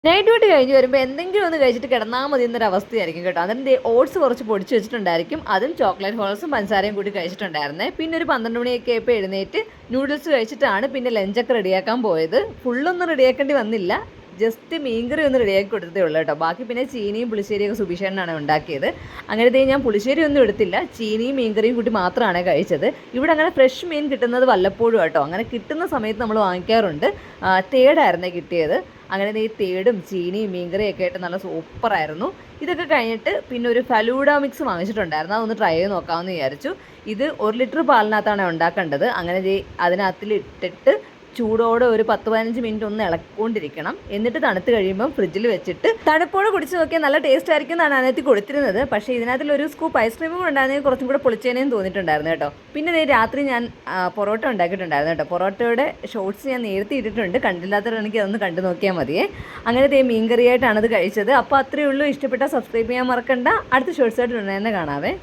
Night duty കഴിഞ്ഞ് വരുമ്പോൾ എന്തെങ്കിലും ഒന്ന് കഴിച്ചിട്ട് കിടന്നാൽ മതി എന്നൊരു അവസ്ഥയായിരിക്കും കേട്ടോ. അതിൻ്റെ ഓട്സ് കുറച്ച് പൊടിച്ച് വെച്ചിട്ടുണ്ടായിരിക്കും, അതും ചോക്ലേറ്റ് ഹോൾസും പഞ്ചസാരയും കൂടി കഴിച്ചിട്ടുണ്ടായിരുന്നേ. പിന്നെ ഒരു 12 മണിയൊക്കെ ആയപ്പോൾ എഴുന്നേറ്റ് നൂഡിൽസ് കഴിച്ചിട്ടാണ് പിന്നെ ലഞ്ചൊക്കെ റെഡിയാക്കാൻ പോയത്. ഫുള്ളൊന്നും റെഡിയാക്കേണ്ടി വന്നില്ല, ജസ്റ്റ് മീൻകറി ഒന്ന് റെഡിയാക്കി കൊടുത്തതേ ഉള്ളൂ കേട്ടോ. ബാക്കി പിന്നെ ചീനിയും പുളിശ്ശേരിയൊക്കെ സുബിഷേനാണ് ഉണ്ടാക്കിയത്. അങ്ങനത്തെ ഞാൻ പുളിശ്ശേരി ഒന്നും എടുത്തില്ല, ചീനിയും മീൻകറിയും കൂട്ടി മാത്രമാണ് കഴിച്ചത്. ഇവിടെ അങ്ങനെ ഫ്രഷ് മീൻ കിട്ടുന്നത് വല്ലപ്പോഴും കേട്ടോ, അങ്ങനെ കിട്ടുന്ന സമയത്ത് നമ്മൾ വാങ്ങിക്കാറുണ്ട്. തേടായിരുന്നേ കിട്ടിയത്. അങ്ങനെ ഈ തേടും ചീനിയും മീൻകറിയൊക്കെ ആയിട്ട് നല്ല സൂപ്പറായിരുന്നു. ഇതൊക്കെ കഴിഞ്ഞിട്ട് പിന്നെ ഒരു ഫലൂഡ മിക്സ് വാങ്ങിച്ചിട്ടുണ്ടായിരുന്നു, അതൊന്ന് ട്രൈ ചെയ്ത് നോക്കാമെന്ന് വിചാരിച്ചു. ഇത് 1 ലിറ്റർ പാലിനകത്താണ് ഉണ്ടാക്കേണ്ടത്. അങ്ങനെ അതിനകത്തിലിട്ടിട്ട് ചൂടോടെ ഒരു 10-15 മിനിറ്റ് ഒന്ന് ഇളക്കൊണ്ടിരിക്കണം. എന്നിട്ട് തണുത്ത് കഴിയുമ്പോൾ ഫ്രിഡ്ജിൽ വെച്ചിട്ട് തണുപ്പോടെ കുടിച്ച് നോക്കിയാൽ നല്ല ടേസ്റ്റ് ആയിരിക്കും എന്നാണ് അതിനകത്ത് കൊടുത്തിരുന്നത്. പക്ഷേ ഇതിനകത്തിലൊരു സ്കൂപ്പ് ഐസ്ക്രീമും കൂടെ ഉണ്ടായിരുന്നെങ്കിൽ കുറച്ചും കൂടെ പൊളിച്ചേനേയും തോന്നിയിട്ടുണ്ടായിരുന്നു കേട്ടോ. പിന്നെ രാത്രി ഞാൻ പൊറോട്ട ഉണ്ടാക്കിയിട്ടുണ്ടായിരുന്നു കേട്ടോ. പൊറോട്ടയുടെ ഷോർട്സ് ഞാൻ നേരത്തെ ഇട്ടിട്ടുണ്ട്, കണ്ടില്ലാത്തവരാണെങ്കിൽ അതൊന്ന് കണ്ടു നോക്കിയാൽ മതിയേ. അങ്ങനെ മീൻകറിയായിട്ടാണ് അത് കഴിച്ചത്. അപ്പോൾ അത്രയേ ഉള്ളൂ. ഇഷ്ടപ്പെട്ടാൽ സബ്സ്ക്രൈബ് ചെയ്യാൻ മറക്കണ്ട. അടുത്ത ഷോർട്സ് ആയിട്ട് ഉടനെ തന്നെ കാണാവേ.